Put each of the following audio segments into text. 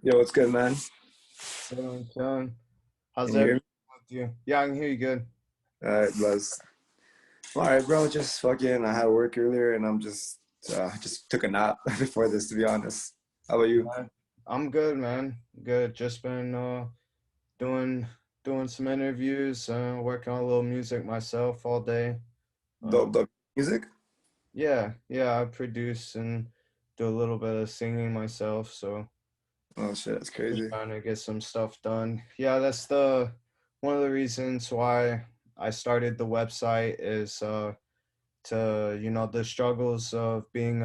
Yo, what's good, man? Chilling. How's Can you hear everything me? with you? Yeah, I can hear you good. Buzz. All right, bro. Just fucking. I had work earlier, and just took a nap before this, to be honest. How about you? Hi. I'm good, man. Good. Just been doing doing some interviews, working on a little music myself all day. Dope, Um, dope music. yeah, I produce and do a little bit of singing myself, so Oh shit, that's just crazy. trying to get some stuff done. Yeah, that's the one of the reasons why I started the website is to the struggles of being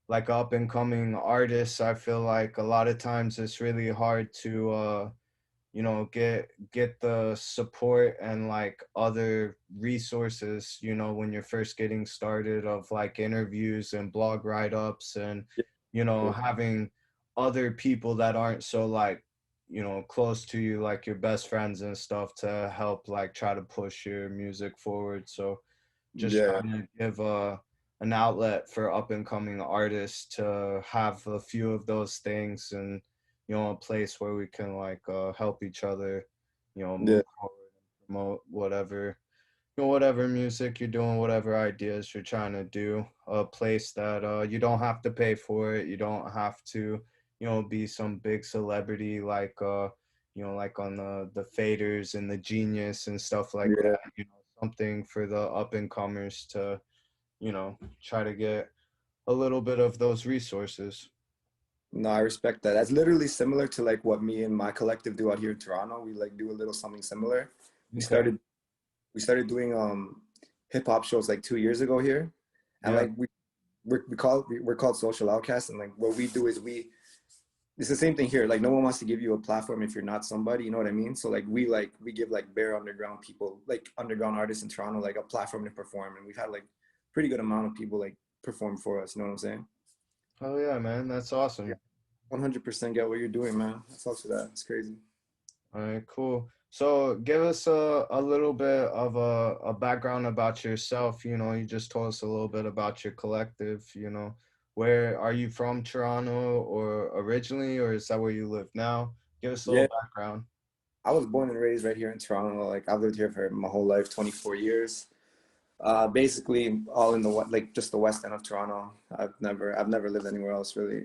like up and coming artists. I feel like a lot of times it's really hard to get the support and like other resources, when you're first getting started, of like interviews and blog write-ups and Yeah, cool. having other people that aren't so like close to you, like your best friends and stuff, to help like try to push your music forward. So just Yeah, trying to give an outlet for up and coming artists to have a few of those things, and a place where we can like help each other, yeah. move forward and promote whatever music you're doing, whatever ideas you're trying to do. A place that you don't have to pay for it, you don't have to be some big celebrity like like on the faders and the genius and stuff like Yeah. that. Something for the up and comers to try to get a little bit of those resources. No, I respect that. That's literally similar to like what me and my collective do out here in Toronto. We like do a little something similar. We Okay. started we started doing hip hop shows like 2 years ago here, and Yeah. like we're called Social Outcasts, and like what we do is we it's the same thing here. Like no one wants to give you a platform if you're not somebody, you know what I mean? So like we give like bare underground people, like underground artists in Toronto, like a platform to perform. And we've had like pretty good amount of people like perform for us, you know what I'm saying? Oh yeah, man, that's Yeah. awesome. 100% get what you're doing, man. That's also that. It's crazy. All right, cool. So give us a little bit of a background about yourself. You just told us a little bit about your collective. Where are you from, Toronto, or originally, or is that where you live now? Give us a little Yeah. background. I was born and raised right here in Toronto. Like I've lived here for my whole life, 24 years. Basically all in the like just the west end of Toronto. I've never lived anywhere else really.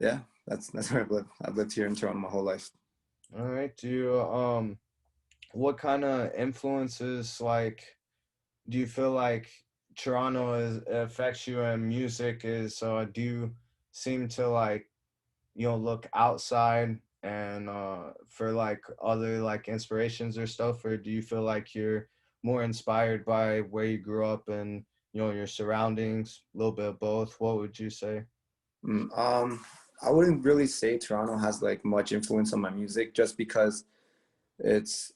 Yeah, that's where I've lived. I've lived here in Toronto my whole life. All right. Do you what kind of influences, like, do you feel like Toronto affects you in music? Is do you seem to like look outside and for like other like inspirations or stuff, or do you feel like you're more inspired by where you grew up and your surroundings, a little bit of both? What would you say? Mm, I wouldn't really say Toronto has like much influence on my music just because it's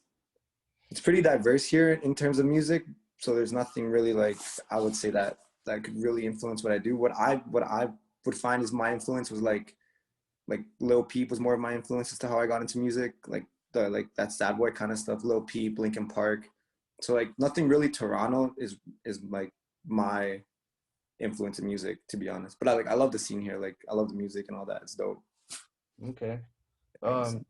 it's pretty diverse here in terms of music. So there's nothing really like I would say that could really influence what I do. What I would find is my influence was like Lil Peep was more of my influence as to how I got into music, like that sad boy kind of stuff. Lil Peep, Linkin Park. So like nothing really Toronto is like my influence in music, to be honest. But I love the scene here. Like I love the music and all that. It's dope. Okay. I guess. um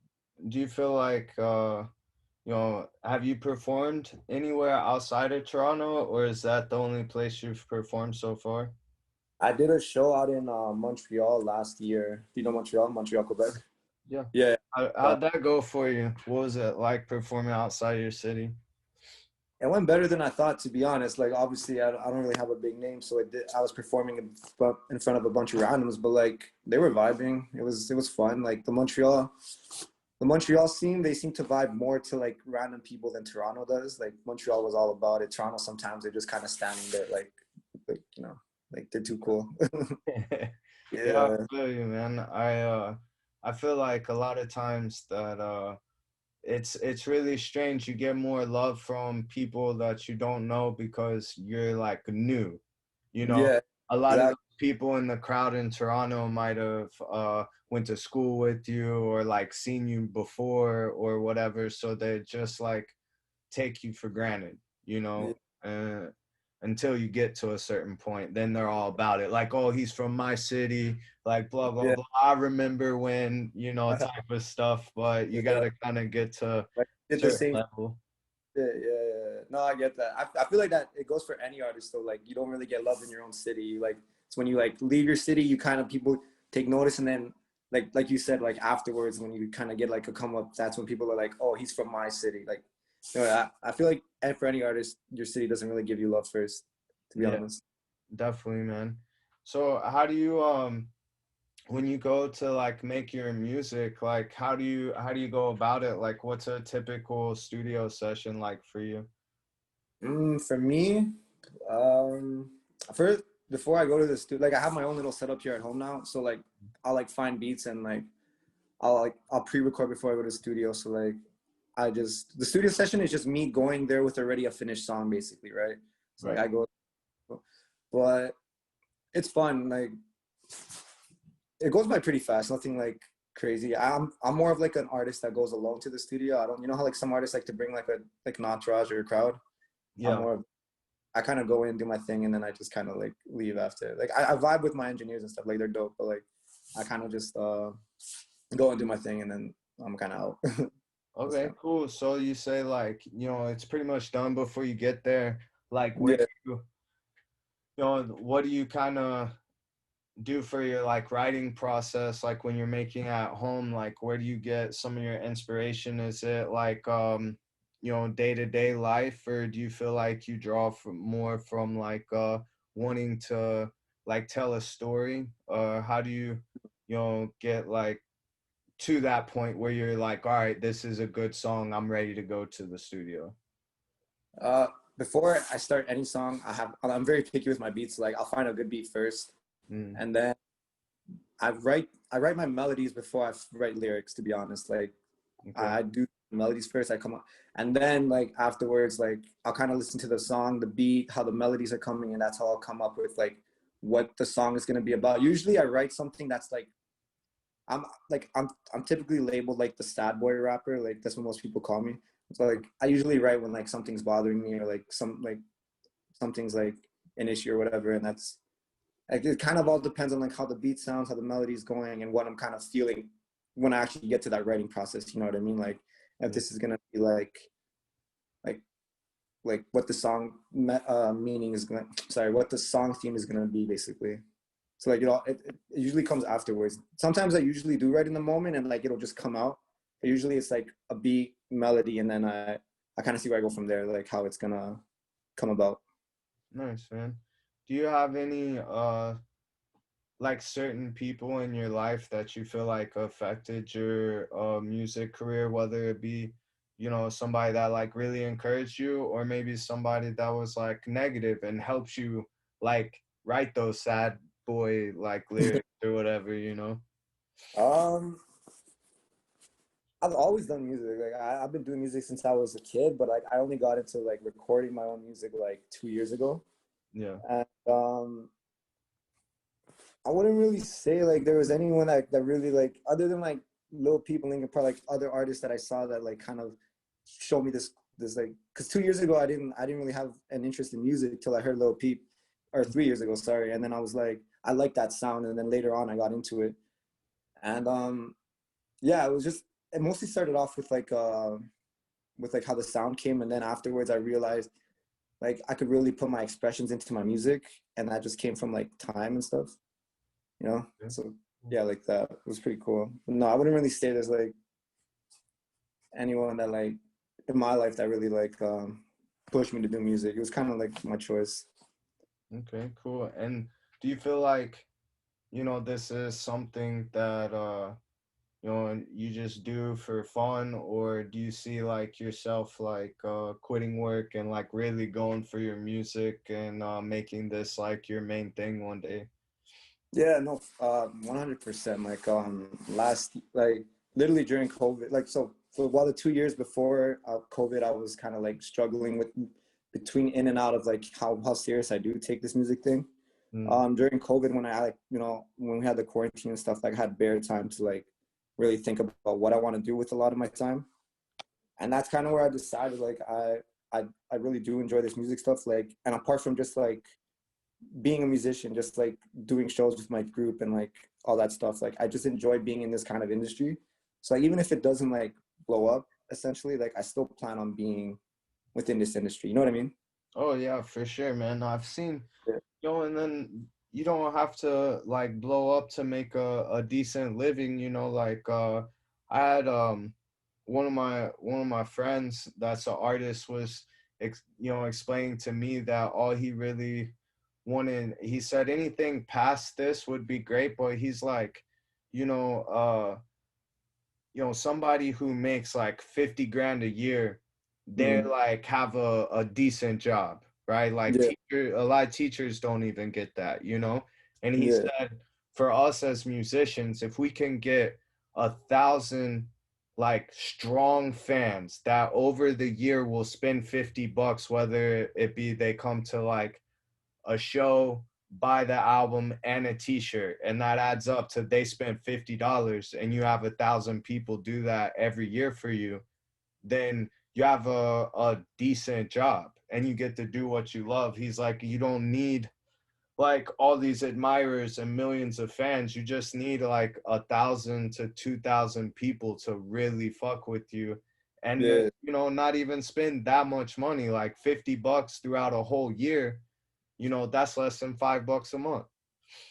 do you feel like have you performed anywhere outside of Toronto, or is that the only place you've performed so far? I did a show out in Montreal last year. Do you know Montreal? Montreal, Quebec. Yeah. Yeah. Uh, How'd that go for you? What was it like performing outside your city? it went better than I thought, to be honest. Like obviously, I don't really have a big name, so I was performing in front of a bunch of randoms, but like they were vibing. It was fun. Like the Montreal scene, they seem to vibe more to like random people than Toronto does. Like Montreal was all about it. Toronto sometimes they're just kind of standing there, like like they're too cool. Yeah, I Yeah, feel you, man. I feel like a lot of times that it's really strange. You get more love from people that you don't know because you're like new. You know, yeah, a lot of the exactly. people in the crowd in Toronto might have went to school with you or like seen you before or whatever, so they just like take you for granted, you Yeah, know. until you get to a certain point. Then they're all about it. Like, oh, he's from my city, like blah blah Yeah. blah. I remember when, you know, type of stuff. But you Yeah. gotta kind of get to a Like did the certain same. level. Yeah, yeah, yeah. No, I get that. I feel like that it goes for any artist though. Like you don't really get love in your own city. Like it's when you like leave your city, you kind of people take notice, and then like you said, like afterwards when you kind of get like a come up, that's when people are like, oh, he's from my city. Like, you know, I feel like and for any artist, your city doesn't really give you love first, to be Yeah, honest. definitely, man. So how do you when you go to like make your music, like how do you go about it? Like what's a typical studio session like for you? For me, um, first before I go to the studio, like I have my own little setup here at home now. So like I'll like find beats and like I'll pre-record before I go to the studio. So like the studio session is just me going there with already a finished song basically, right? So like Right. I go, but it's fun. Like it goes by pretty fast. Nothing like crazy. I'm more of like an artist that goes alone to the studio. I don't, you know how like some artists like to bring like an entourage or a crowd. I'm Yeah. more of I kind of go in, do my thing, and then I just kind of like leave after. Like I vibe with my engineers and stuff. Like they're dope, but like I kind of just go and do my thing, and then I'm kind of out. That's Okay, kind cool. So you say like, you know, it's pretty much done before you get there. Like of, where do yeah. you know, what do you kind of do for your like writing process, like when you're making at home, like where do you get some of your inspiration? Is it like you know, day-to-day life, or do you feel like you draw from more from like wanting to like tell a story? Or how do you know, get like to that point where you're like, all right, this is a good song, I'm ready to go to the studio? Uh, Before I start any song, I'm very picky with my beats. Like I'll find a good beat first, Mm, and then I write my melodies before I write lyrics. To be honest, like okay. I do melodies first. I come up, and then like afterwards, like I'll kind of listen to the song, the beat, how the melodies are coming, and that's how I'll come up with like what the song is gonna be about. Usually, I write something that's like I'm typically labeled like the sad boy rapper. Like that's what most people call me. So like I usually write when like something's bothering me or like something's like an issue or whatever, and that's like it kind of all depends on like how the beat sounds, how the melody's going, and what I'm kind of feeling when I actually get to that writing process. You know what I mean? Like if Yeah. this is gonna be like like what the song meaning is gonna sorry what the song theme is gonna be basically. So like it usually comes afterwards. Sometimes I usually do write in the moment and like it'll just come out. But usually it's like a beat melody and then I kind of see where I go from there, like how it's gonna come about. Nice, man. Do you have any like certain people in your life that you feel like affected your music career, whether it be, you know, somebody that like really encouraged you, or maybe somebody that was like negative and helps you like write those sad boy like lyrics or whatever, you know? um I've always done music. Like I've been doing music since I was a kid, but like I only got into like recording my own music like 2 years ago. Yeah. And I wouldn't really say like there was anyone that really like other than like Lil Peep and Linkin Park, like other artists that I saw that like kind of showed me this like because 2 years ago I didn't really have an interest in music till I heard Lil Peep, or 3 years ago, sorry, and then I was like I liked that sound, and then later on I got into it, and yeah, it was just it mostly started off with like how the sound came, and then afterwards I realized like I could really put my expressions into my music, and that just came from like time and stuff, you know. Yeah. So yeah, like that was pretty cool. But no, I wouldn't really say there's like anyone that like in my life that really like pushed me to do music. It was kind of like my choice. Okay, cool. And do you feel like, you know, this is something that you know, and you just do for fun, or do you see like yourself like quitting work and like really going for your music and making this like your main thing one day? Yeah, no, 100%. Like last like literally during COVID, like so for while the 2 years before COVID, I was kind of like struggling with between in and out of like how serious I do take this music thing. Mm, During COVID, when I like when we had the quarantine and stuff, like I had bare time to like really think about what I want to do with a lot of my time, and that's kind of where I decided like I really do enjoy this music stuff. Like, and apart from just like being a musician, just like doing shows with my group and like all that stuff, like I just enjoy being in this kind of industry. So like even if it doesn't like blow up, essentially, like I still plan on being within this industry. You know what I mean? Oh yeah, for sure, man. I've seen, Yeah. and then you don't have to like blow up to make a decent living, like I had one of my friends that's an artist was explaining to me that all he really wanted, he said anything past this would be great, but he's like, you know, uh somebody who makes like 50 grand a year, they Mm. like have a decent job, right? Like Yeah. a lot of teachers don't even get that, And he Yeah. said, for us as musicians, if we can get 1,000 like strong fans that over the year will spend $50, whether it be they come to like a show, buy the album and a t-shirt, and that adds up to they spent $50, and you have 1,000 people do that every year for you, then you have a decent job and you get to do what you love. He's like, you don't need like all these admirers and millions of fans. You just need like 1,000 to 2,000 people to really fuck with you, and Yeah. not even spend that much money, like $50 throughout a whole year. That's less than $5 a month.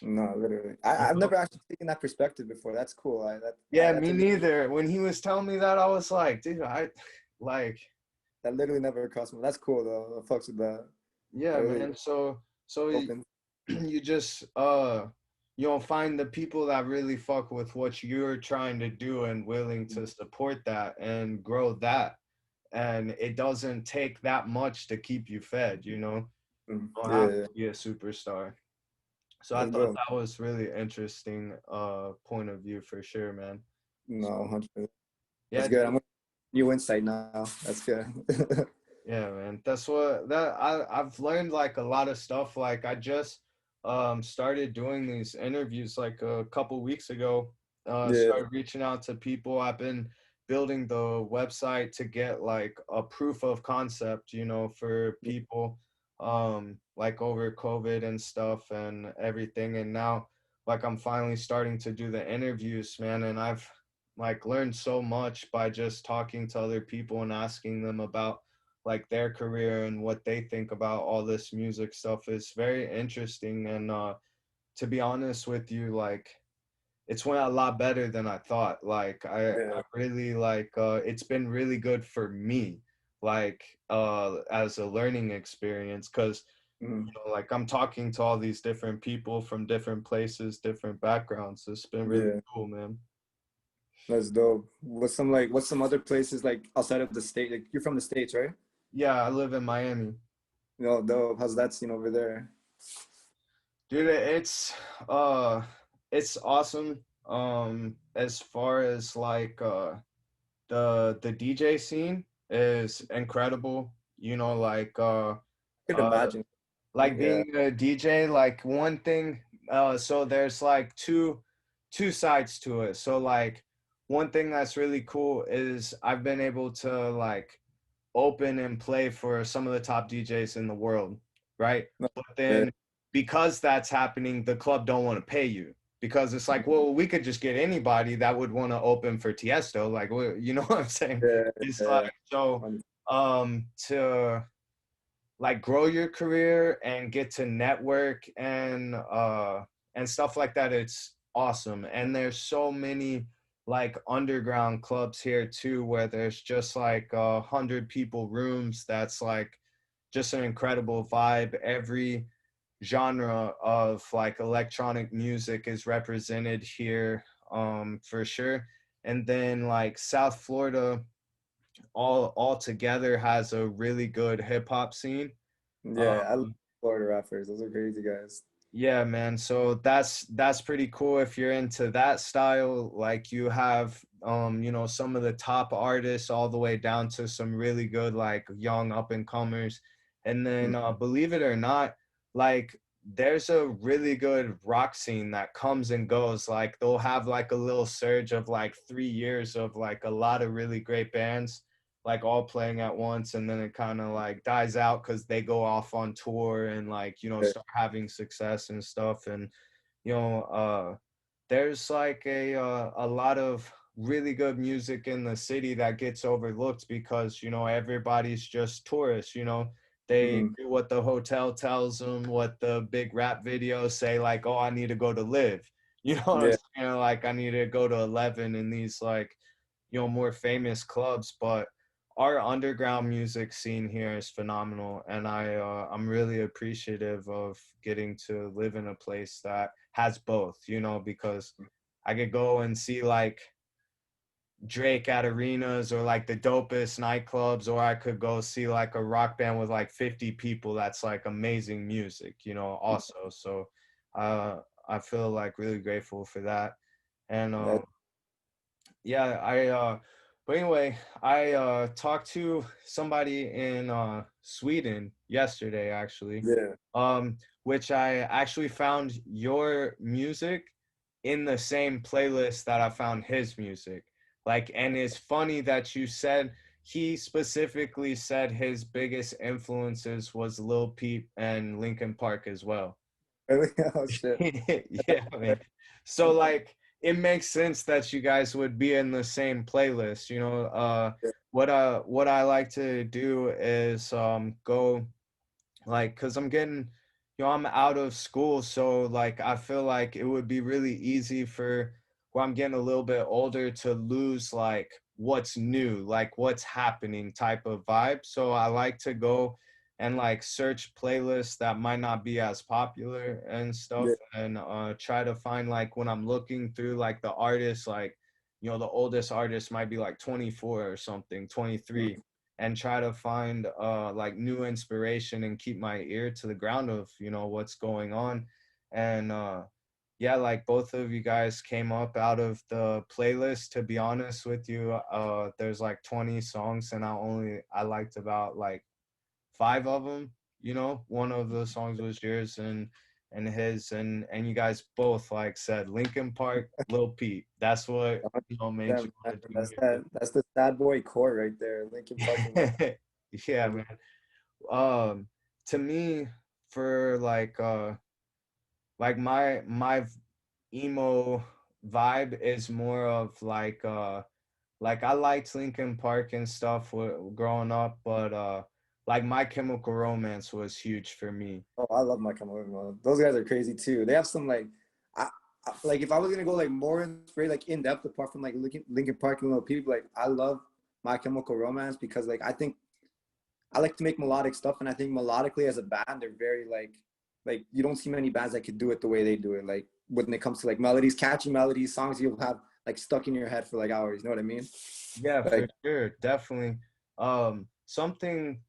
No, literally. You I've know? never actually taken that perspective before. That's cool. Yeah, That's me a neither. When he was telling me that, I was like, dude, like, that literally never crossed me. That's cool though. I fucks with that. yeah, Really man. So open. you just find the people that really fuck with what you're trying to do and willing to support that and grow that. And it doesn't take that much to keep you fed, Mm. don't have Yeah, to be a superstar. So I that's thought dope. that was really interesting point of view for sure, man. No, So 100%. yeah, That's good. dude. I'm with new insight now. That's good. Yeah, man. That's what that I've learned like a lot of stuff. Like I just started doing these interviews like a couple weeks ago. Yeah. Started reaching out to people. I've been building the website to get like a proof of concept, for people like over COVID and stuff and everything. And now like I'm finally starting to do the interviews, man, and I've like learned so much by just talking to other people and asking them about like their career and what they think about all this music stuff is very interesting. And to be honest with you, like it's went a lot better than I thought. Like I Yeah. really like it's been really good for me, like as a learning experience, because Mhm. like I'm talking to all these different people from different places, different backgrounds. It's been really Yeah. cool, man. That's dope. What's some other places like outside of the state? Like you're from the States, right? Yeah, I live in Miami. Dope. How's that scene over there? Dude, uh it's awesome. As far as like the DJ scene is incredible. I could Uh imagine. like Yeah. being a DJ, like one thing, so there's like two sides to it. So like one thing that's really cool is I've been able to like open and play for some of the top DJs in the world, right? No, But yeah. then because that's happening, the club don't want to pay you because it's like, well, we could just get anybody that would want to open for Tiesto, like, you know what I'm saying? Yeah. It's like Yeah. so to like grow your career and get to network and stuff like that, it's awesome. And there's so many like underground clubs here too where there's just like 100 people rooms. That's like just an incredible vibe. Every genre of like electronic music is represented here, for sure. And then like South Florida all together has a really good hip hop scene. Yeah. I love um, Florida rappers. Those are crazy guys. yeah, man. So that's pretty cool if you're into that style. Like you have some of the top artists all the way down to some really good like young up and comers. And then Mm. believe it or not, like there's a really good rock scene that comes and goes. Like they'll have like a little surge of like 3 years of like a lot of really great bands. like all playing at once, and then it kind of like dies out because they go off on tour and like, you know, Yeah. start having success and stuff. And you know, there's like a lot of really good music in the city that gets overlooked because, you know, everybody's just tourists, you know. They Hmm. do what the hotel tells them, what the big rap videos say, like, oh, I need to go to Live. You know what I'm Yeah. saying? Like, I need to go to 11 in these, like, you know, more famous clubs. But our underground music scene here is phenomenal, and I'm really appreciative of getting to live in a place that has both, you know, because I could go and see like Drake at arenas or like the dopest nightclubs, or I could go see like a rock band with like 50 people that's like amazing music, you know, also. So uh I feel like really grateful for that. And Yeah. yeah, but anyway, I talked to somebody in Sweden yesterday actually. Yeah. Which I actually found your music in the same playlist that I found his music. Like, and it's funny that you said he specifically said his biggest influences was Lil Peep and Linkin Park as well. Really? Oh shit. Yeah, man. So like it makes sense that you guys would be in the same playlist, you know. Yeah. What I like to do is go like, cuz I'm getting, you know, I'm out of school, so like I feel like it would be really easy for where I'm getting a little bit older to lose like what's new, like what's happening type of vibe. So I like to go and like search playlists that might not be as popular and stuff, Yeah. and try to find like when I'm looking through like the artists, like, you know, the oldest artist might be like 24 or something, 23, Mhm. and try to find like new inspiration and keep my ear to the ground of, you know, what's going on. And yeah, like both of you guys came up out of the playlist. To be honest with you, there's like 20 songs, and I liked about like 5 of them. You know, one of the songs was yours and his, and you guys both like said Linkin Park, Lil Peep. That's what, you know, made Yeah, you man. want to do That's music. that. That's the sad boy core right there. Linkin Park and Lil. Yeah, man. um to me, for like my emo vibe is more of like I liked Linkin Park and stuff growing up, but like My Chemical Romance was huge for me. Oh, I love My Chemical Romance. Those guys are crazy too. They have some like, like if I was gonna go like more straight like in depth apart from like Linkin Park and Lil Peep, like I love My Chemical Romance because like I think I like to make melodic stuff, and I think melodically as a band, they're very like you don't see many bands that could do it the way they do it. Like when it comes to like melodies, catchy melodies, songs you'll have like stuck in your head for like hours. You know what I mean? Yeah, for Like sure, definitely. Something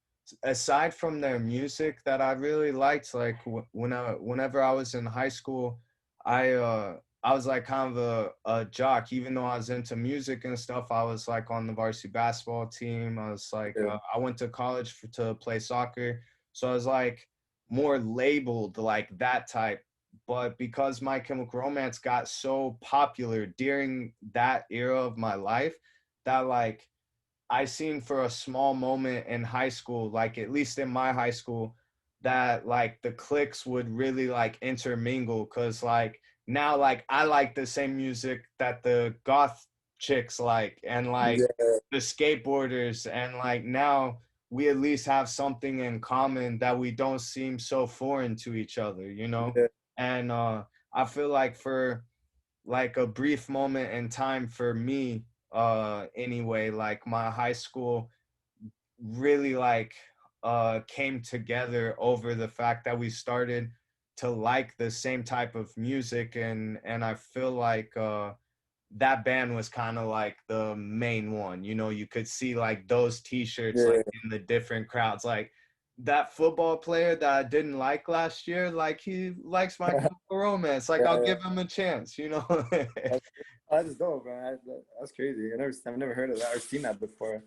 aside from their music that I really liked, like whenever I was in high school, I was like kind of a jock, even though I was into music and stuff. I was like on the varsity basketball team. I was like, yeah, I went to college to play soccer, so I was like more labeled like that type. But because My Chemical Romance got so popular during that era of my life, that like I seen for a small moment in high school, like at least in my high school, that like the cliques would really like intermingle, because like now like I like the same music that the goth chicks like, and like yeah, the skateboarders, and like now we at least have something in common that we don't seem so foreign to each other, you know. yeah, And I feel like for like a brief moment in time for me, anyway, like my high school really like came together over the fact that we started to like the same type of music, and I feel like that band was kind of like the main one. You know, you could see like those t-shirts like yeah. in the different crowds, like that football player that I didn't like last year, like he likes My Chemical Romance, like Yeah, I'll yeah. give him a chance, you know. That's, that's dope, man. That's crazy. I've never heard of that or seen that before.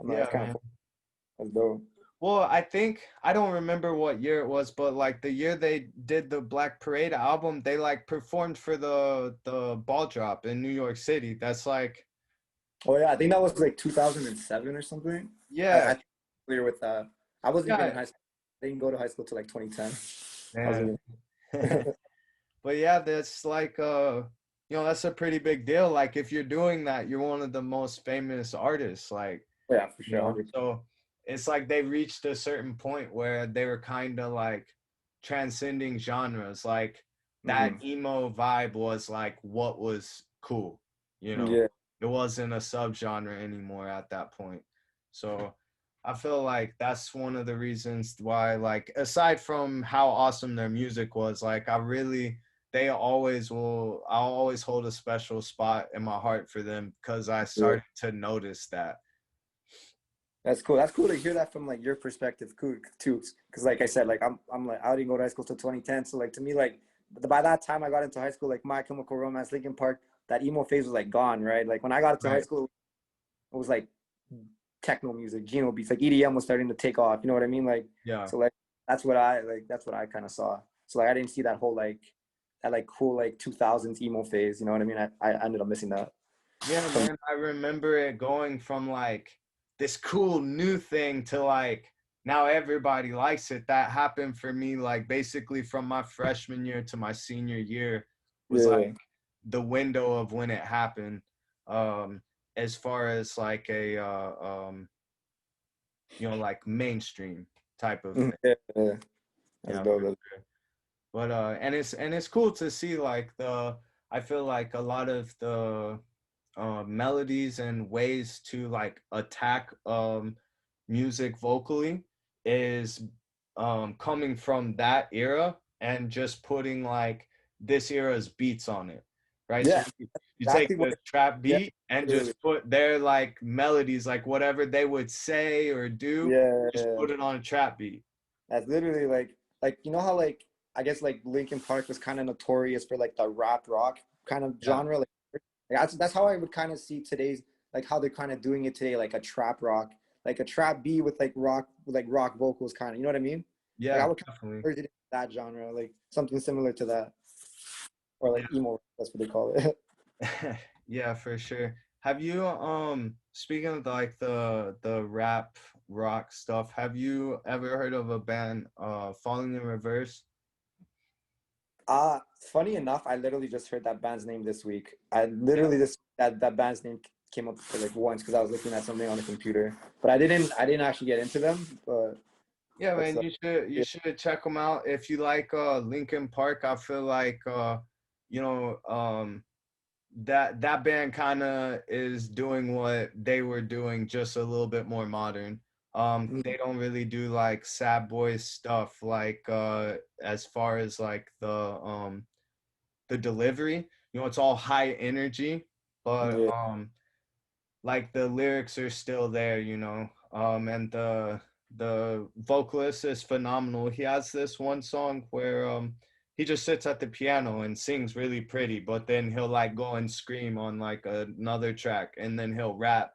I'm like, Yeah, that's kind of man. cool. That's dope. Well, I think I don't remember what year it was, but like the year they did the Black Parade album, they like performed for the ball drop in New York City. That's like Oh yeah, I think that was like 2007 or something. Yeah, I think I'm familiar with that. I wasn't even in yeah, high school. I didn't go to high school till like 2010. I was man. even. But yeah, that's like that's a pretty big deal. Like if you're doing that, you're one of the most famous artists. Like, Yeah, for sure. 100. so it's like they reached a certain point where they were kind of like transcending genres. Like that Mm-hmm. emo vibe was like what was cool, you know. Yeah. It wasn't a subgenre anymore at that point. So I feel like that's one of the reasons why, like, aside from how awesome their music was, like I'll always hold a special spot in my heart for them because I Yeah. started to notice that. That's cool. That's cool to hear that from like your perspective, too. Because like I said, like I'm like I didn't go to high school till 2010. So like to me, like by that time I got into high school, like My Chemical Romance, Linkin Park, that emo phase was like gone, right? Like when I got into high Right. school, it was like techno music, Geno beats, like EDM was starting to take off. You know what I mean? Like Yeah. so like that's what I kind of saw. So like I didn't see that whole like that like cool like 2000s emo phase. You know what I mean? I ended up missing that. Yeah, From man. I remember it going from like this cool new thing to like now everybody likes it. That happened for me like basically from my freshman year to my senior year was like yeah. the window of when it happened. Um, as far as like a like mainstream type of Mhm. thing. Yeah. That's Yeah, dope. for sure. But and it's cool to see like I feel like a lot of the melodies and ways to like attack music vocally is coming from that era and just putting like this era's beats on it, right? So Yeah, you take exactly what. the trap Yeah, beat and literally. just put their like melodies, like whatever they would say or do, Yeah, just yeah. put it on a trap beat. That's literally like you know how like I guess like Linkin Park was kind of notorious for like the rap rock kind of Yeah, genre. Like that's how I would kind of see today's like how they're kind of doing it today, like a trap rock, like a trap B with rock vocals, kind of. You know what I mean? Like I yeah, would kind of definitely. merge it into that genre, like something similar to that, or like emo. That's what they call it. Yeah, for sure. Have you speaking of like the rap rock stuff, have you ever heard of a band Falling in Reverse? Funny enough, I literally just heard that band's name this week. I Yeah. literally just that band's name came up for like once because I was looking at something on the computer, but I didn't actually get into them. But Yeah, that's man, you yeah, should check them out if you like Linkin Park. I feel like you know that band kind of is doing what they were doing, just a little bit more modern. They don't really do like sad boy stuff like as far as like the delivery. It's all high energy, but yeah, like the lyrics are still there. And the vocalist is phenomenal. He has this one song where he just sits at the piano and sings really pretty, but then he'll like go and scream on like another track, and then he'll rap.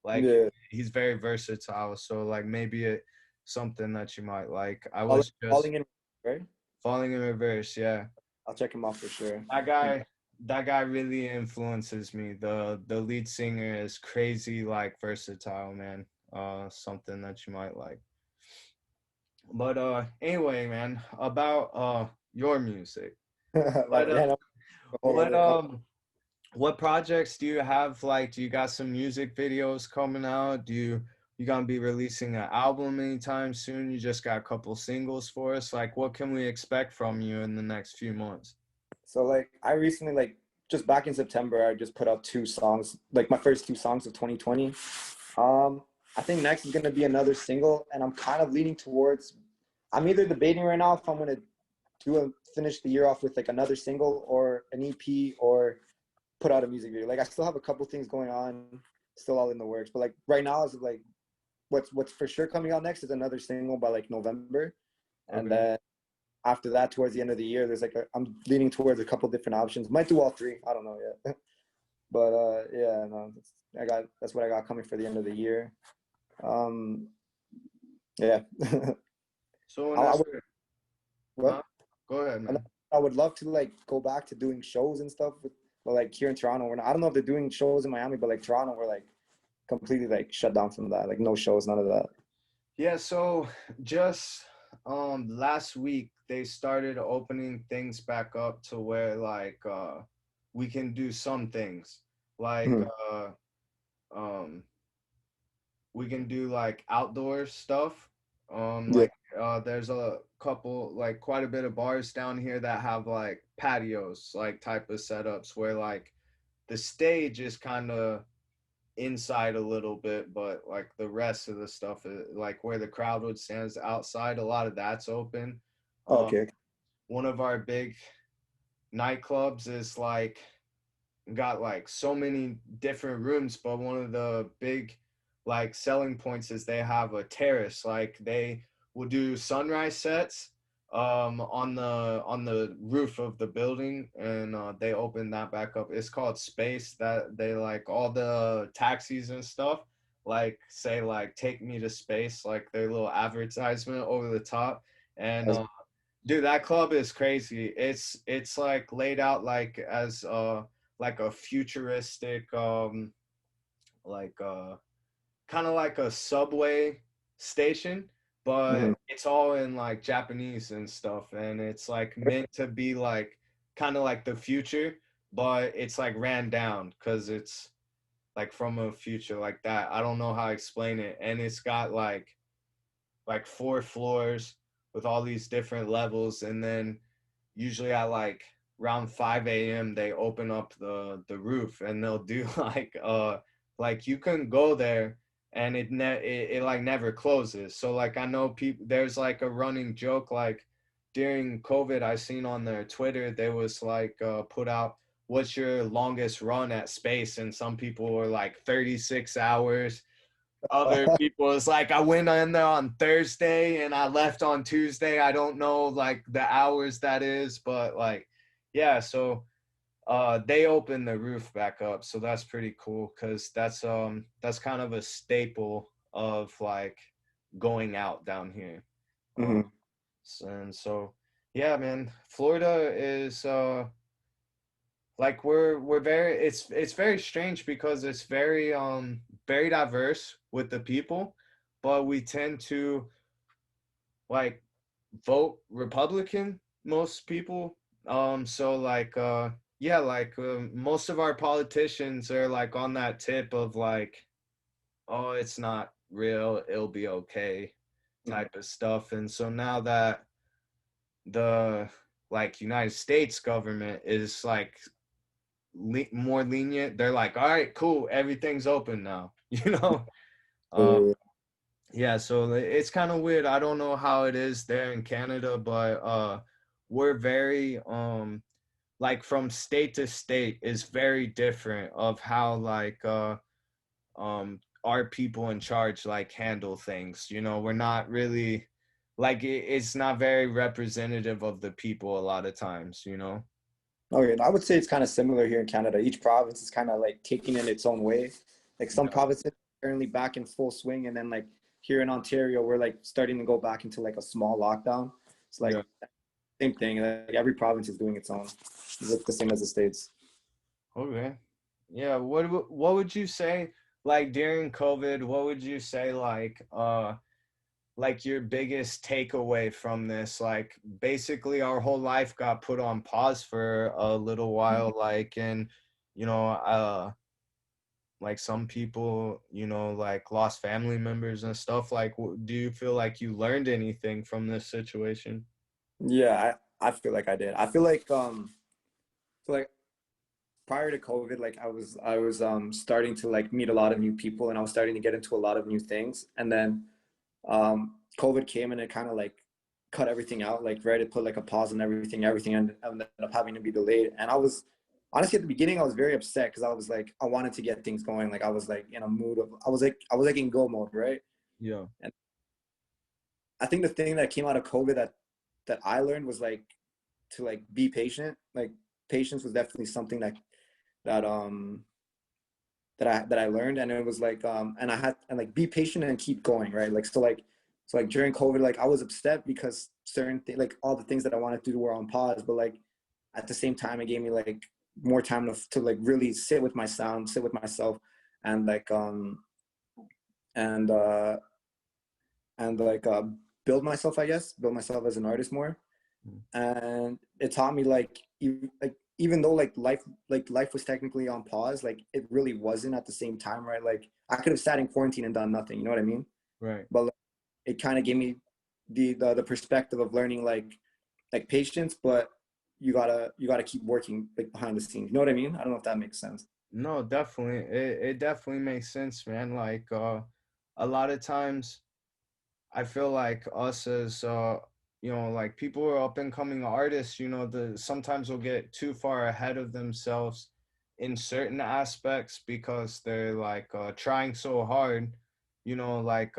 Like yeah. he's very versatile, so like maybe something that you might like. I was just Falling in, right? Falling in Reverse, yeah. I'll check him out for sure. That guy, that guy really influences me. The lead singer is crazy, like versatile, man. Something that you might like. But anyway, man, about your music. What Yeah, no, hold what on. what projects do you have? Like, do you got some music videos coming out? You gonna be releasing an album anytime soon? You just got a couple singles for us. Like, what can we expect from you in the next few months? So like I recently like just back in September I just put out two songs, like my first two songs of 2020. Um, I think next is gonna be another single, and I'm kind of leaning towards. I'm either debating right now if I'm gonna finish the year off with like another single or an EP or put out a music video. Like I still have a couple things going on, still all in the works. But like right now is like what's for sure coming out next is another single by like November, and Okay. then after that towards the end of the year, there's like I'm leaning towards a couple different options. Might do all three. I don't know yet. But yeah, no, that's what I got coming for the end of the year. Um, yeah. So when I is would it? what? Huh? Go ahead, And man. I would love to like go back to doing shows and stuff But like here in Toronto, we're not, I don't know if they're doing shows in Miami, but like Toronto, we're like completely like shut down from that. Like no shows, none of that. Yeah, so just last week they started opening things back up to where like we can do some things. Like Mhm. um we can do like outdoor stuff. Yeah. Like there's a couple, like quite a bit of bars down here that have like patios, like type of setups where like the stage is kind of inside a little bit, but like the rest of the stuff is like where the crowd would stand is outside. A lot of that's open. Oh, Um, okay. one of our big nightclubs is like got like so many different rooms, but one of the big like selling points is they have a terrace. Like they will do sunrise sets on the roof of the building, and they open that back up. It's called Space. That they like all the taxis and stuff like say like take me to space, like their little advertisement over the top. And dude, that club is crazy. It's like laid out like a futuristic like kind of like a subway station, but Hmm. it's all in like Japanese and stuff, and it's like meant to be like kind of like the future, but it's like ran down because it's like from a future like that. I don't know how to explain it, and it's got like four floors with all these different levels, and then usually at like around 5 a.m. they open up the roof and they'll do like you can go there and it like never closes. So like I know people, there's like a running joke like during COVID I seen on their Twitter they was like put out what's your longest run at space, and some people were like 36 hours. Other people is like I went in there on Thursday and I left on Tuesday. I don't know like the hours that is, but like yeah, so they opened the roof back up, so that's pretty cool because that's kind of a staple of like going out down here. Uh Hmm. and so yeah, man, Florida is like we're very, it's very strange because it's very diverse with the people, but we tend to like vote Republican, most people. So like yeah, like most of our politicians are like on that tip of like, oh, it's not real, it'll be okay type of stuff. And so now that the like United States government is like more lenient, they're like, all right, cool, everything's open now. You know. um Yeah. yeah, so it's kind of weird. I don't know how it is there in Canada, but we're very like from state to state is very different of how like our people in charge like handle things. You know, we're not really like it's not very representative of the people a lot of times, you know. Okay, I would say it's kind of similar here in Canada. Each province is kind of like taking it its own way. Like some Yeah. provinces are currently back in full swing, and then like here in Ontario, we're like starting to go back into like a small lockdown. It's like Yeah. same thing. Like every province is doing its own. It's like the same as the states. Okay. Yeah, what would you say like during COVID, what would you say like your biggest takeaway from this? Like basically our whole life got put on pause for a little while, like, and you know like some people, you know, like lost family members and stuff. Like do you feel like you learned anything from this situation? Yeah, I feel like I did. I feel like so like prior to COVID, like I was starting to like meet a lot of new people, and I was starting to get into a lot of new things. And then COVID came and it kind of like cut everything out. Like Reddit put like a pause on everything. Everything ended up having to be delayed. And I was honestly at the beginning I was very upset because I was like I wanted to get things going. Like I was like in a mood of I was like in go mode, right? Yeah. And I think the thing that came out of COVID that I learned was like to like be patient. Like patience was definitely something that that I learned, and it was like and I had and like be patient and keep going, right? Like so like during COVID, like I was upset because certain like all the things that I wanted to do were on pause, but like at the same time it gave me like more time to like really sit with my sound, sit with myself, and like and uh and like build myself, I guess, build myself as an artist more. And it taught me like even though life was technically on pause, like it really wasn't at the same time, right? Like I could have sat in quarantine and done nothing, you know what I mean? Right. But like, it kind of gave me the perspective of learning like patience, but you gotta keep working like behind the scenes, you know what I mean? I don't know if that makes sense. No, definitely. It definitely makes sense, man. Like a lot of times I feel like us as like people who are up and coming artists, the sometimes will get too far ahead of themselves in certain aspects because they're like trying so hard, like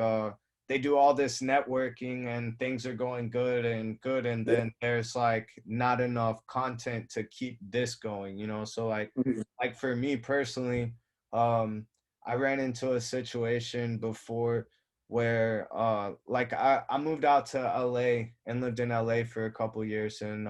they do all this networking and things are going good and Yeah. then there's like not enough content to keep this going, so Mhm. like for me personally, um I ran into a situation before where like I moved out to LA and lived in LA for a couple years and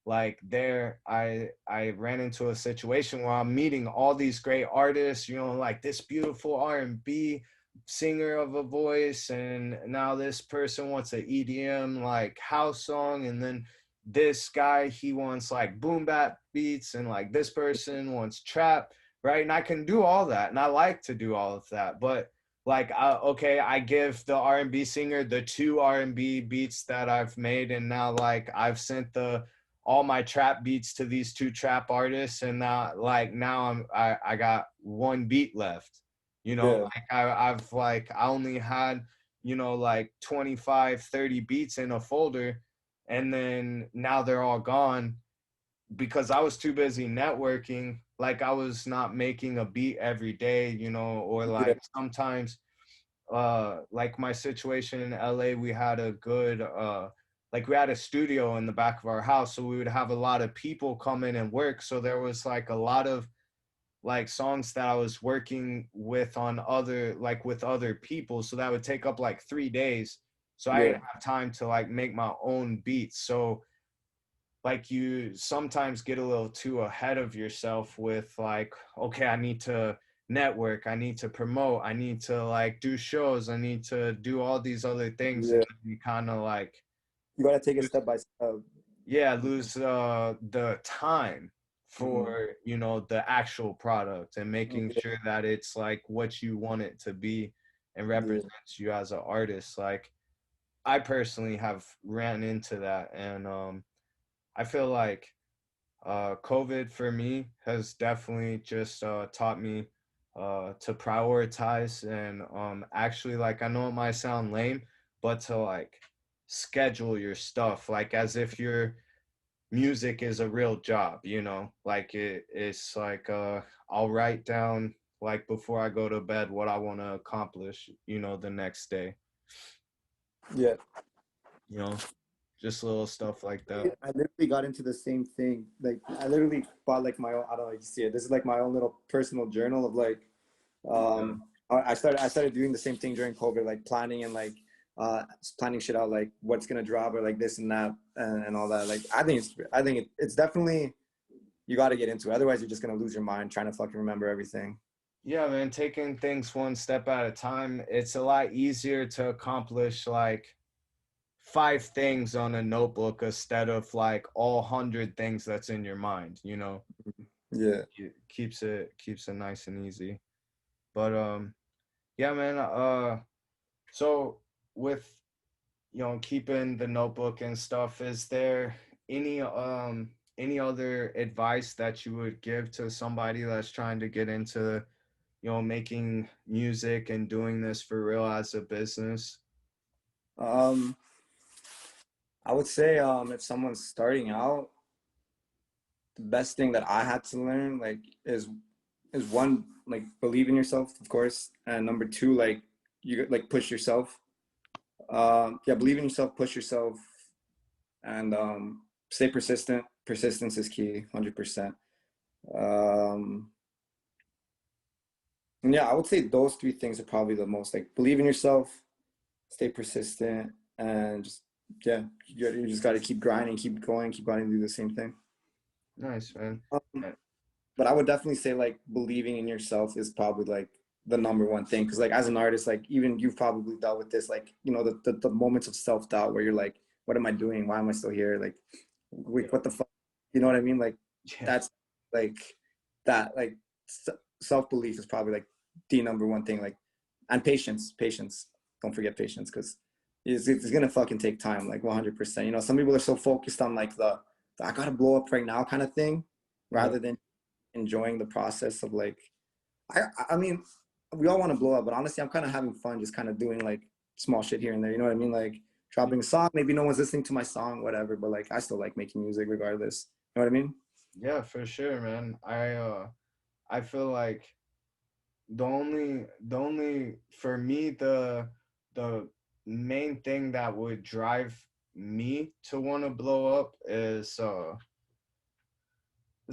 like there I ran into a situation where I'm meeting all these great artists, like this beautiful R&B singer of a voice, and now this person wants an EDM like house song, and then this guy he wants like boom bap beats, and like this person wants trap, right? And I can do all that and I like to do all of that, but like okay, I give the R&B singer the two R&B beats that I've made, and now like I've sent the all my trap beats to these two trap artists, and now I got one beat left, Yeah. like I've like I only had like 25, 30 beats in a folder, and then now they're all gone because I was too busy networking. Like I was not making a beat every day, or Yeah. like sometimes like my situation in LA, we had a good like we had a studio in the back of our house, so we would have a lot of people come in and work, so there was like a lot of like songs that I was working with on other like with other people, so that would take up like 3 days, so I Yeah. didn't have time to like make my own beats. So like you sometimes get a little too ahead of yourself with like, okay, I need to network, I need to promote, I need to like do shows, I need to do all these other things, and Yeah. you kind of like You gotta take it lose, step by step. yeah, lose the time Mhm. for the actual product and making Yeah. sure that it's like what you want it to be and Yeah. represents you as an artist. Like I personally have ran into that, and I feel like COVID for me has definitely just taught me to prioritize and actually, like, I know it might sound lame, but to like schedule your stuff like as if your music is a real job, like it's like I'll write down like before I go to bed what I want to accomplish, the next day, Yeah. you know, just little stuff like that. I literally got into the same thing. Like I literally bought like my own. I don't know if you see it. This is like my own little personal journal of like. Yeah. I started doing the same thing during COVID, like planning and like planning shit out, like what's gonna drop or like this and that and all that. Like I think it's definitely you got to get into it. Otherwise, you're just gonna lose your mind trying to fucking remember everything. Yeah, man, taking things one step at a time, it's a lot easier to accomplish like five things on a notebook instead of like all 100 things that's in your mind, Yeah. It keeps it nice and easy. But yeah, man, so with keeping the notebook and stuff, is there any other advice that you would give to somebody that's trying to get into making music and doing this for real as a business? Um, I would say if someone's starting out, the best thing that I had to learn like is one, like believe in yourself, of course, and number two, like you like push yourself. Yeah, believe in yourself, push yourself, and stay persistent. Persistence is key, 100%. Um, and yeah, I would say those three things are probably the most, like believe in yourself, stay persistent, and just yeah, you just got to keep grinding, keep going, keep grinding, do the same thing. Nice, man. But I would definitely say like believing in yourself is probably like the number one thing. Because like as an artist, like even you've probably dealt with this, like you know the moments of self doubt where you're like, what am I doing? Why am I still here? Like, wait, what the fuck? You know what I mean? Like Yeah. that's like that like self belief is probably like the number one thing. Like and patience. Don't forget patience because it's gonna fucking take time. Like 100%. You know, some people are so focused on like the I gotta blow up right now kind of thing, Yeah. rather than enjoying the process of like I mean we all want to blow up, but honestly I'm kind of having fun just kind of doing like small shit here and there, you know what I mean, like dropping a song, maybe no one's listening to my song, whatever, but like I still like making music regardless, you know what I mean. Yeah, for sure, man. I feel like the only for me the main thing that would drive me to want to blow up is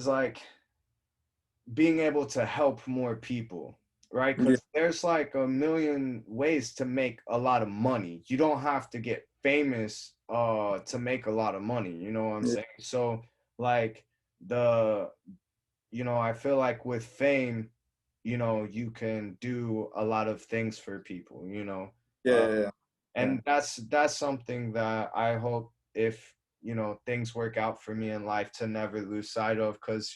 like being able to help more people, right? Yeah, Because there's like a million ways to make a lot of money. You don't have to get famous to make a lot of money, you know what I'm yeah, saying? So like the I feel like with fame, you can do a lot of things for people, yeah, uh, yeah, yeah, and that's something that I hope, if things work out for me in life, to never lose sight of. Because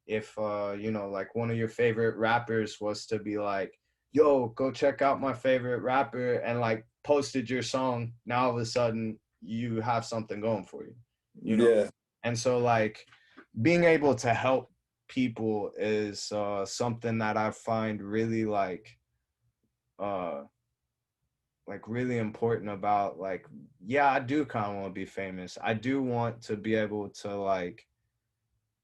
if like one of your favorite rappers was to be like, yo, go check out my favorite rapper, and like posted your song, now all of a sudden you have something going for you, you know yeah, and so like being able to help people is something that I find really uh really important about, like, yeah, I do kind of want to be famous. I do want to be able to like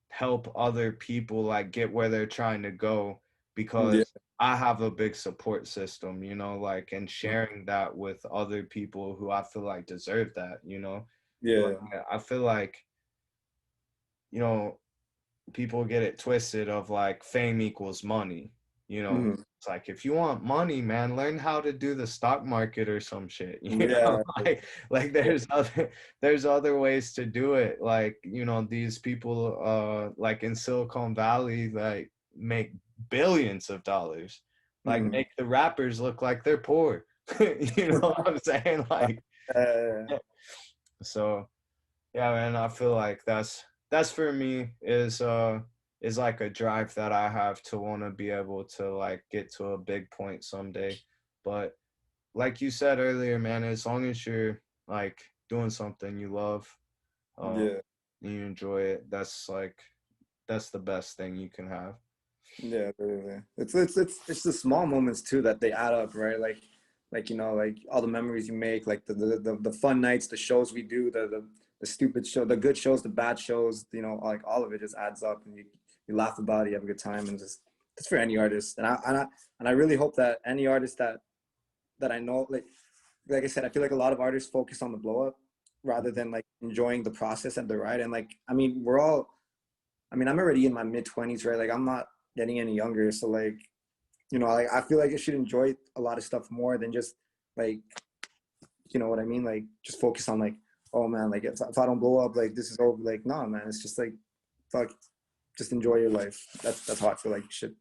help other people like get where they're trying to go, yeah, because I have a big support system, like, and sharing that with other people who I feel like deserve that. But yeah, I feel like, you know, people get it twisted of like fame equals money. mm-hmm. It's like, if you want money, man, learn how to do the stock market or some shit. Yeah, Like yeah, there's other ways to do it. Like, these people like in Silicon Valley, like, make billions of dollars, like mm-hmm. make the rappers look like they're poor. You know what I'm saying? Like, so yeah, man, I feel like that's for me, is like a drive that I have to want to be able to like get to a big point someday. But like you said earlier, man, as long as you're like doing something you love, um, yeah. and you enjoy it, that's the best thing you can have. Yeah, really. It's the small moments too that they add up, right? Like you know, like all the memories you make, like the fun nights, the shows we do, the stupid show, the good shows, the bad shows, you know, like all of it just adds up, and you laugh about it, you have a good time, and just it's for any artist. And I really hope that any artist that I know, like I said, I feel like a lot of artists focus on the blow up rather than like enjoying the process and the ride. And like, I mean, I'm already in my mid 20s, right? Like I'm not getting any younger. So like, you know, like I feel like I should enjoy a lot of stuff more than just like, you know what I mean? Like just focus on like, oh man, like if I don't blow up, like this is over. Like, no, man, it's just like, fuck, just enjoy your life. That's how I feel like you should.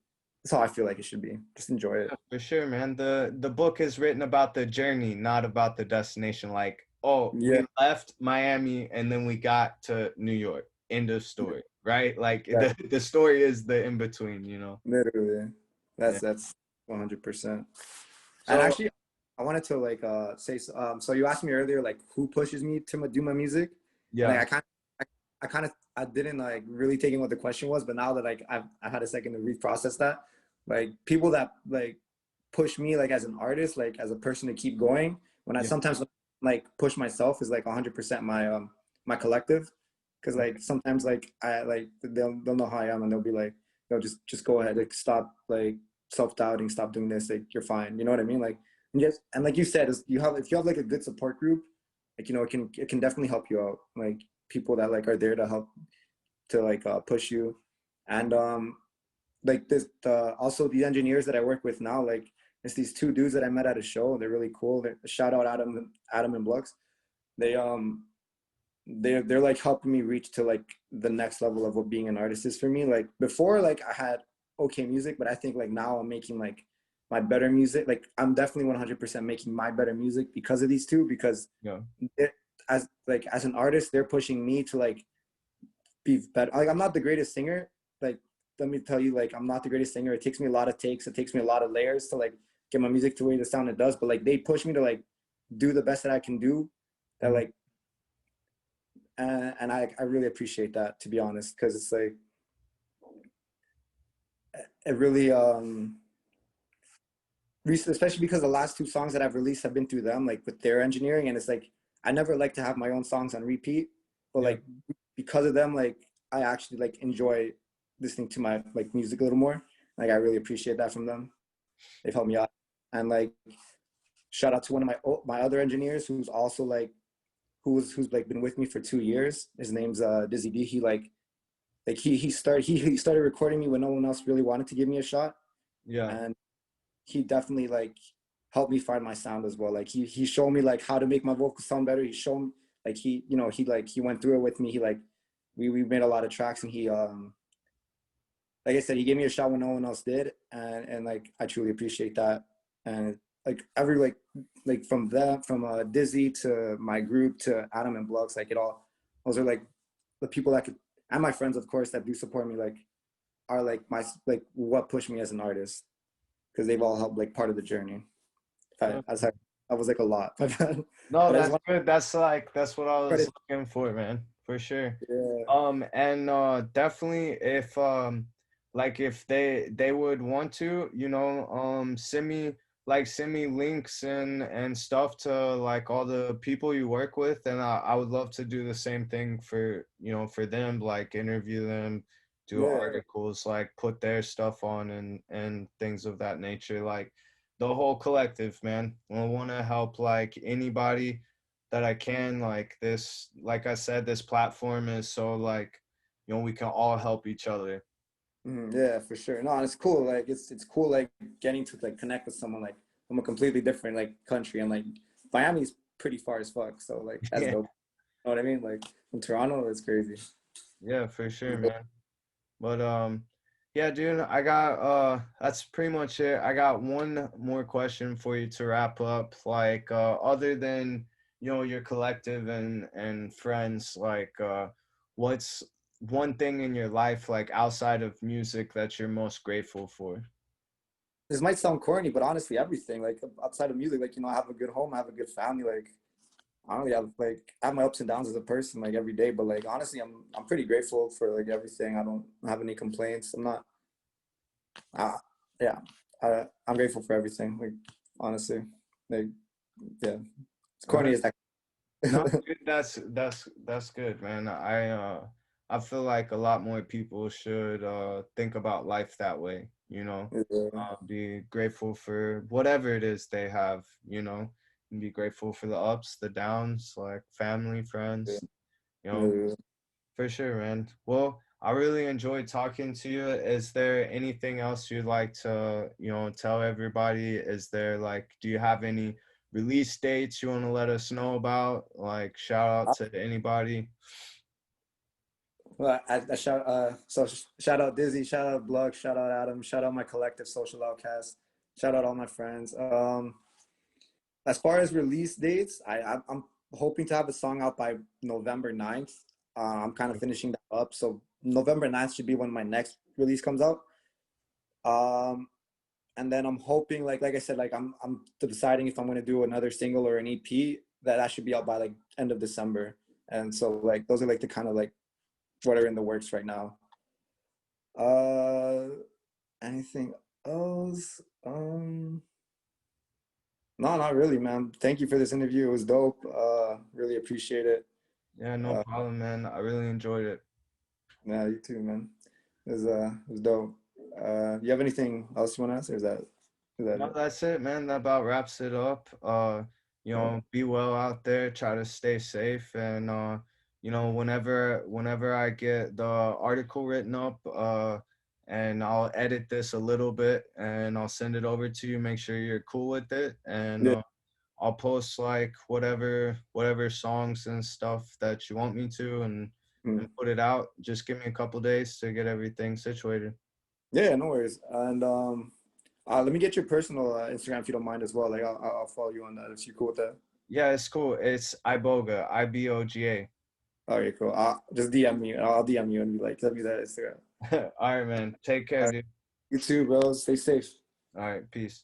That's how I feel like it should be. Just enjoy it. For sure, man. The book is written about the journey, not about the destination. Like, oh, Yeah, we left Miami and then we got to New York. End of story, right? Like that the story is the in between. literally. Yeah. That's 100%. And So actually, I wanted to like say so you asked me earlier like who pushes me to do my music, and like yeah, I kind of I didn't like really take in what the question was, but now that like I've had a second to reprocess that, like people that like push me like as an artist, like as a person to keep going. When I yeah, sometimes like push myself is like 100% my collective, because like sometimes like I like they'll know how I am and they'll be like, no, just go ahead, like stop like self-doubting, stop doing this, like you're fine, you know what I mean, like and like you said, is you have if you have like a good support group, like you know it can definitely help you out, like people that like are there to help to like push you. And like this also the engineers that I work with now, like it's these two dudes that I met at a show. They're really cool. Shout out Adam and Blux. They they're like helping me reach to like the next level of what being an artist is for me. Like before, like I had okay music, but I think like now I'm making like my better music. Like I'm definitely 100% making my better music because of these two. Because Yeah. it, as an artist, they're pushing me to like be better. Like I'm not the greatest singer. Like let me tell you, like I'm not the greatest singer. It takes me a lot of takes. It takes me a lot of layers to like get my music to the way the sound it does. But like they push me to like do the best that I can do. That Mhm. like and I really appreciate that, to be honest, because it's like it really especially because the last two songs that I've released have been through them, like with their engineering, and it's like I never like to have my own songs on repeat, but Yeah. like because of them, like I actually like enjoy listening to my like music a little more. Like I really appreciate that from them. They've helped me out, and like shout out to one of my other engineers who's also like who's like been with me for 2 years. His name's Dizzy D. He started recording me when no one else really wanted to give me a shot, Yeah. and he definitely like helped me find my sound as well. Like he showed me like how to make my vocals sound better. He showed me like he went through it with me. He like we made a lot of tracks, and he like I said, he gave me a shot when no one else did, and like I truly appreciate that. And like every like from that from Dizzy to my group to Adam and Blux, like it all those are like the people that could, and my friends of course that do support me, like are like my like what pushed me as an artist, because they've all helped like part of the journey. I was like a lot, but No, I just that's want good. That's like that's what I was credit. looking for, man, for sure. Yeah, And definitely if like if they would want to, send me links and stuff to like all the people you work with, and I would love to do the same thing for for them, like interview them, do yeah. articles, like put their stuff on and things of that nature, like the whole collective, man. I want to help like anybody that I can. Like this, like I said, this platform is so like, we can all help each other. Yeah, for sure. No, it's cool. Like it's cool like getting to like connect with someone like from a completely different like country, and like Miami's pretty far as fuck. So like that's Yeah, dope. You know what I mean? Like from Toronto, it's crazy. yeah, for sure, man. But yeah, dude, I got that's pretty much it. I got one more question for you to wrap up. Like other than, your collective and friends, like what's one thing in your life like outside of music that you're most grateful for? This might sound corny, but honestly, everything like outside of music, like I have a good home, I have a good family. Like I don't really have like I have my ups and downs as a person like every day, but like honestly, I'm pretty grateful for like everything. I don't have any complaints. I'm not. Uh, yeah, I'm grateful for everything. Like honestly, like yeah, it's All corny right. as that. No, dude, that's good, man. I feel like a lot more people should think about life that way, Yeah, be grateful for whatever it is they have, and be grateful for the ups, the downs, like family, yeah, friends, you know, yeah. for sure, man. Well, I really enjoyed talking to you. Is there anything else you'd like to, tell everybody? Is there like, do you have any release dates you want to let us know about? Like, shout out to anybody. Well, I shout shout out Dizzy, shout out Blug, shout out Adam, shout out my collective Social Outcasts, shout out all my friends. As far as release dates, I'm hoping to have a song out by November 9th. I'm kind of finishing that up, so November 9th should be when my next release comes out. Um, and then I'm hoping, like I said, like I'm deciding if I'm gonna do another single or an EP. That should be out by like end of December. And so like those are like the kind of like what are in the works right now. Uh, anything else? No, not really, man. Thank you for this interview. It was dope. Really appreciate it. Yeah, no Uh, problem, man. I really enjoyed it. yeah, you too, man. It was dope. You have anything else you want to ask, or is that No, it? that's it, man. That about wraps it up. Yeah. Be well out there, try to stay safe, and whenever I get the article written up, and I'll edit this a little bit and I'll send it over to you, make sure you're cool with it, and Yeah. I'll post like whatever songs and stuff that you want me to, and Mm. put it out. Just give me a couple days to get everything situated. Yeah, no worries. And let me get your personal Instagram if you don't mind as well. Like I'll follow you on that if you're cool with that. Yeah, it's cool. It's Iboga, Iboga. All right, cool. Just DM me. I'll DM you and be like, send me that Instagram. All right, man. Take care, All right, dude. you too, bro. Stay safe. All right, peace.